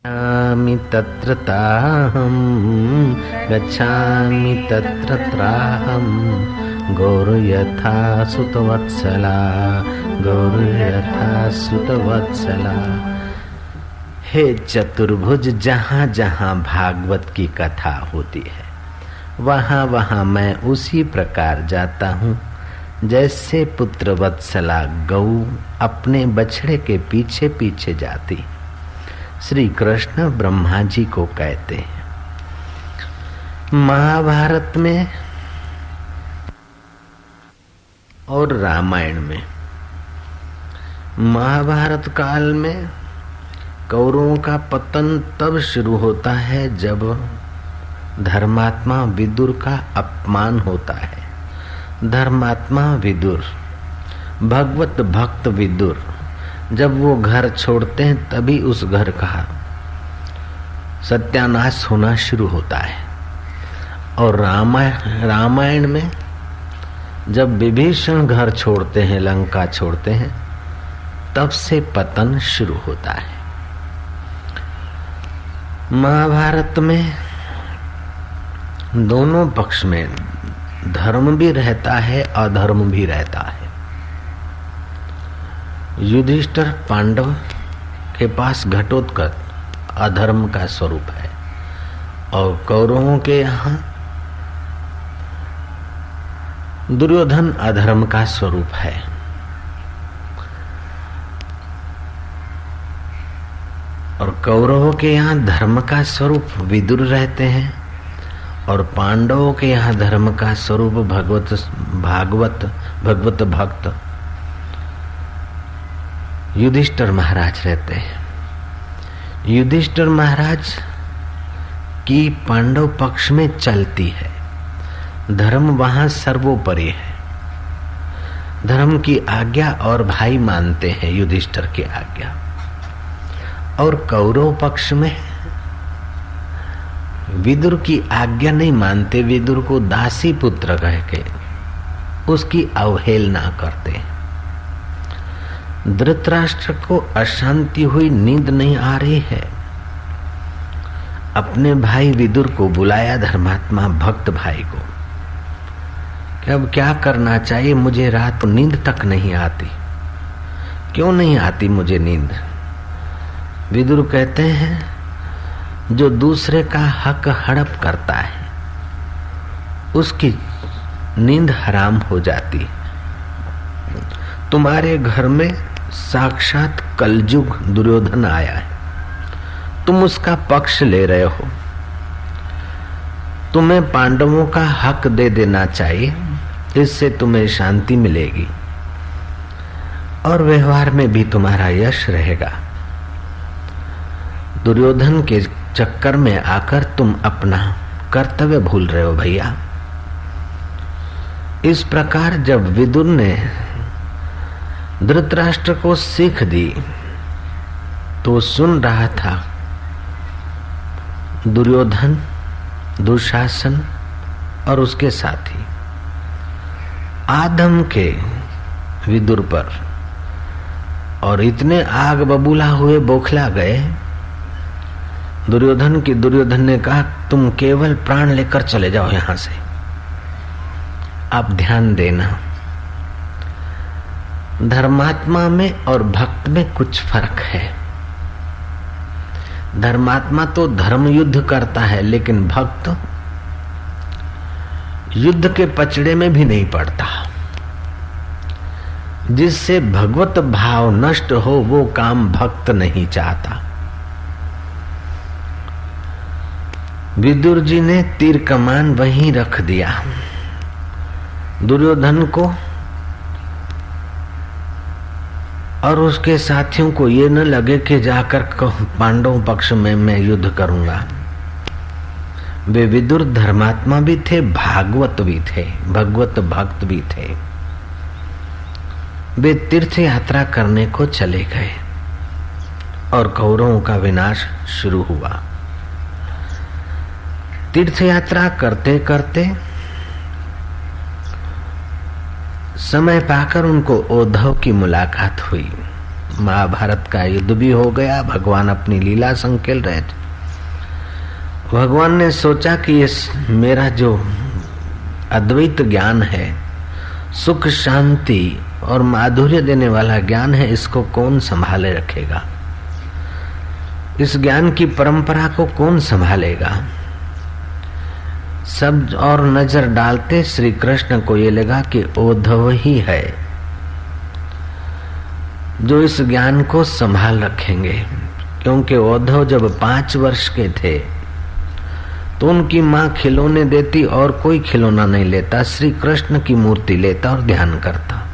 गच्छामि तत्र ताहं गच्छामि तत्र त्राहं गौर्यथा सुतवत्सला गौर्यथा सुतवत्सला। हे चतुर्भुज, जहाँ जहाँ भागवत की कथा होती है वहाँ वहाँ मैं उसी प्रकार जाता हूँ जैसे पुत्र वत्सला गऊ अपने बछड़े के पीछे पीछे जाती। श्री कृष्ण ब्रह्मा जी को कहते हैं। महाभारत में और रामायण में, महाभारत काल में कौरवों का पतन तब शुरू होता है जब धर्मात्मा विदुर का अपमान होता है। धर्मात्मा विदुर, भगवत भक्त विदुर जब वो घर छोड़ते हैं तभी उस घर का सत्यानाश होना शुरू होता है। और रामायण में जब विभीषण घर छोड़ते हैं, लंका छोड़ते हैं, तब से पतन शुरू होता है। महाभारत में दोनों पक्ष में धर्म भी रहता है, अधर्म भी रहता है। युधिष्ठिर पांडव के पास घटोत्कच अधर्म का स्वरूप है और कौरवों के यहाँ दुर्योधन अधर्म का स्वरूप है। और कौरवों के यहाँ धर्म का स्वरूप विदुर रहते हैं और पांडवों के यहाँ धर्म का स्वरूप भगवत भक्त युधिष्ठिर महाराज रहते हैं। युधिष्ठिर महाराज की पांडव पक्ष में चलती है। धर्म वहां सर्वोपरि है। धर्म की आज्ञा और भाई मानते हैं युधिष्ठिर की आज्ञा। और कौरव पक्ष में विदुर की आज्ञा नहीं मानते, विदुर को दासी पुत्र कह के उसकी अवहेलना करते हैं। धृतराष्ट्र को अशांति हुई, नींद नहीं आ रही है। अपने भाई विदुर को बुलाया, धर्मात्मा भक्त भाई को, कि अब क्या करना चाहिए, मुझे रात नींद तक नहीं आती। क्यों नहीं आती मुझे नींद? विदुर कहते हैं, जो दूसरे का हक हड़प करता है उसकी नींद हराम हो जाती। तुम्हारे घर में साक्षात कलयुग दुर्योधन आया है, तुम उसका पक्ष ले रहे हो। तुम्हें पांडवों का हक दे देना चाहिए, इससे तुम्हें शांति मिलेगी और व्यवहार में भी तुम्हारा यश रहेगा। दुर्योधन के चक्कर में आकर तुम अपना कर्तव्य भूल रहे हो भैया। इस प्रकार जब विदुर ने धृतराष्ट्र को सीख दी तो सुन रहा था दुर्योधन, दुशासन और उसके साथी आदम के विदुर पर, और इतने आग बबूला हुए बौखला गए दुर्योधन ने कहा, तुम केवल प्राण लेकर चले जाओ यहां से। आप ध्यान देना, धर्मात्मा में और भक्त में कुछ फर्क है। धर्मात्मा तो धर्म युद्ध करता है, लेकिन भक्त युद्ध के पचड़े में भी नहीं पड़ता। जिससे भगवत भाव नष्ट हो वो काम भक्त नहीं चाहता। विदुर जी ने तीर कमान वहीं रख दिया। दुर्योधन को और उसके साथियों को ये न लगे कि जाकर पांडव पक्ष में मैं युद्ध करूंगा। वे विदुर धर्मात्मा भी थे, भागवत भी थे, भगवत भक्त भी थे। वे तीर्थ यात्रा करने को चले गए और कौरवों का विनाश शुरू हुआ। तीर्थ यात्रा करते करते समय पाकर उनको उद्धव की मुलाकात हुई। महाभारत का युद्ध भी हो गया, भगवान अपनी लीला संग खेल रहे थे। भगवान ने सोचा कि ये मेरा जो अद्वैत ज्ञान है, सुख शांति और माधुर्य देने वाला ज्ञान है, इसको कौन संभाले रखेगा, इस ज्ञान की परंपरा को कौन संभालेगा। सब और नजर डालते श्री कृष्ण को ये लगा कि उद्धव ही है जो इस ज्ञान को संभाल रखेंगे, क्योंकि उद्धव जब 5 वर्ष के थे तो उनकी माँ खिलौने देती और कोई खिलौना नहीं लेता, श्री कृष्ण की मूर्ति लेता और ध्यान करता।